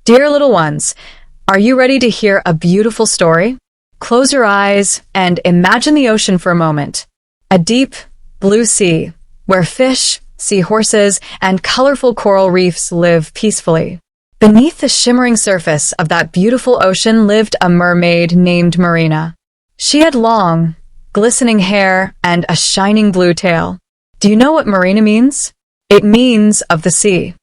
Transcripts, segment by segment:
Dear little ones, are you ready to hear a beautiful story? Close your eyes and imagine the ocean for a moment. A deep, blue sea, where fish, seahorses, and colorful coral reefs live peacefully. Beneath the shimmering surface of that beautiful ocean lived a mermaid named Marina. She had long, glistening hair and a shining blue tail. Do you know what Marina means? It means of the sea.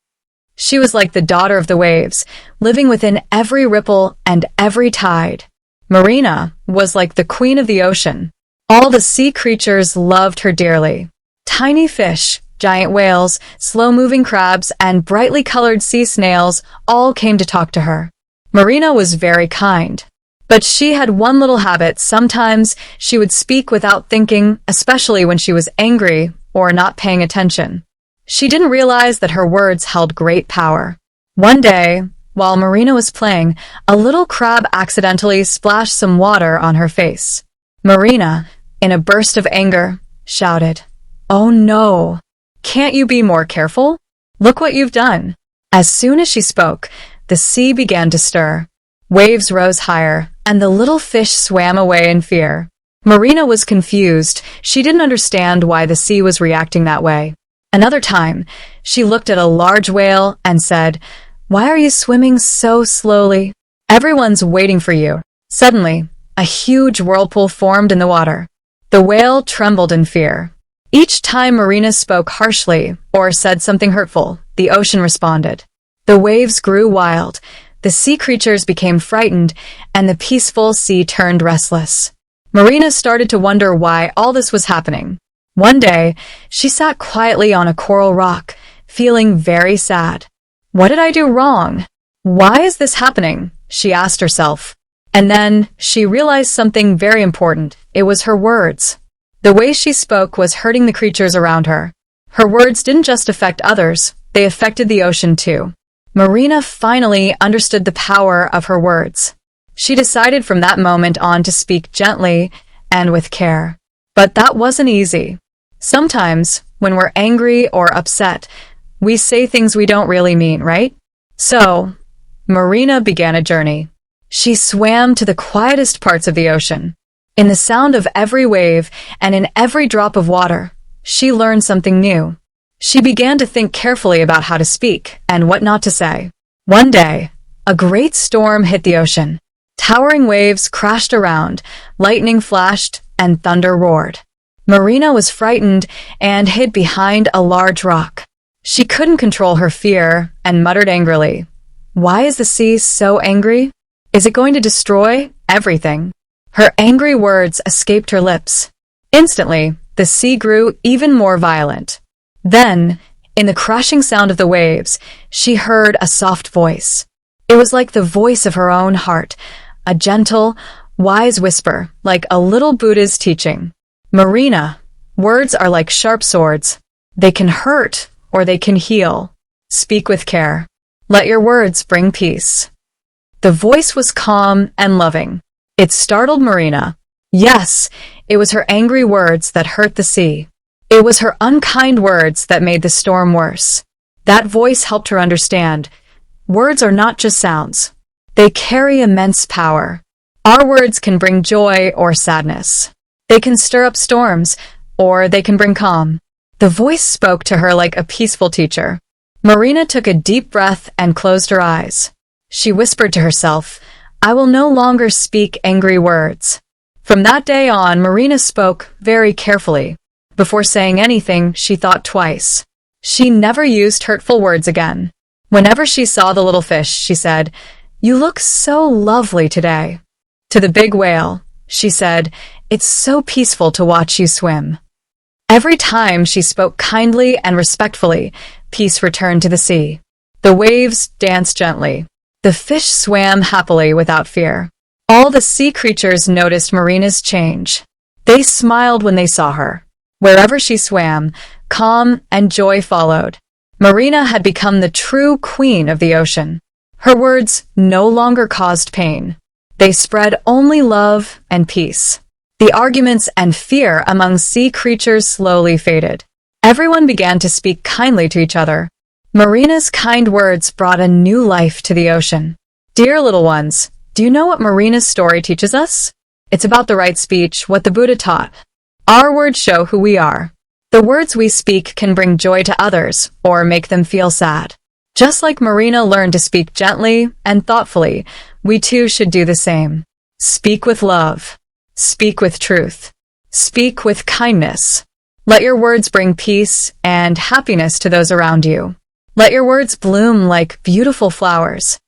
She was like the daughter of the waves, living within every ripple and every tide. Marina was like the queen of the ocean. All the sea creatures loved her dearly. Tiny fish, giant whales, slow-moving crabs, and brightly colored sea snails all came to talk to her. Marina was very kind. But she had one little habit. Sometimes she would speak without thinking, especially when she was angry or not paying attention. She didn't realize that her words held great power. One day, while Marina was playing, a little crab accidentally splashed some water on her face. Marina, in a burst of anger, shouted, "Oh no! Can't you be more careful? Look what you've done." As soon as she spoke, the sea began to stir. Waves rose higher, and the little fish swam away in fear. Marina was confused. She didn't understand why the sea was reacting that way. Another time, she looked at a large whale and said, "Why are you swimming so slowly? Everyone's waiting for you." Suddenly, a huge whirlpool formed in the water. The whale trembled in fear. Each time Marina spoke harshly or said something hurtful, the ocean responded. The waves grew wild, the sea creatures became frightened, and the peaceful sea turned restless. Marina started to wonder why all this was happening. One day, she sat quietly on a coral rock, feeling very sad. "What did I do wrong? Why is this happening?" she asked herself. And then she realized something very important. It was her words. The way she spoke was hurting the creatures around her. Her words didn't just affect others, they affected the ocean too. Marina finally understood the power of her words. She decided from that moment on to speak gently and with care. But that wasn't easy. Sometimes, when we're angry or upset, we say things we don't really mean, right? So, Marina began a journey. She swam to the quietest parts of the ocean. In the sound of every wave and in every drop of water, she learned something new. She began to think carefully about how to speak and what not to say. One day, a great storm hit the ocean. Towering waves crashed around, lightning flashed, and thunder roared. Marina was frightened and hid behind a large rock. She couldn't control her fear and muttered angrily, "Why is the sea so angry? Is it going to destroy everything?" Her angry words escaped her lips. Instantly, the sea grew even more violent. Then, in the crashing sound of the waves, she heard a soft voice. It was like the voice of her own heart, a gentle, wise whisper, like a little Buddha's teaching. "Marina, words are like sharp swords. They can hurt or they can heal. Speak with care. Let your words bring peace." The voice was calm and loving. It startled Marina. Yes, it was her angry words that hurt the sea. It was her unkind words that made the storm worse. That voice helped her understand. Words are not just sounds. They carry immense power. Our words can bring joy or sadness. They can stir up storms, or they can bring calm. The voice spoke to her like a peaceful teacher. Marina took a deep breath and closed her eyes. She whispered to herself, "I will no longer speak angry words." From that day on, Marina spoke very carefully. Before saying anything, she thought twice. She never used hurtful words again. Whenever she saw the little fish, she said, "You look so lovely today." To the big whale, she said, "It's so peaceful to watch you swim." Every time she spoke kindly and respectfully, peace returned to the sea. The waves danced gently. The fish swam happily without fear. All the sea creatures noticed Marina's change. They smiled when they saw her. Wherever she swam, calm and joy followed. Marina had become the true queen of the ocean. Her words no longer caused pain. They spread only love and peace. The arguments and fear among sea creatures slowly faded. Everyone began to speak kindly to each other. Marina's kind words brought a new life to the ocean. Dear little ones, do you know what Marina's story teaches us? It's about the right speech, what the Buddha taught. Our words show who we are. The words we speak can bring joy to others or make them feel sad. Just like Marina learned to speak gently and thoughtfully, we too should do the same. Speak with love. Speak with truth. Speak with kindness. Let your words bring peace and happiness to those around you. Let your words bloom like beautiful flowers.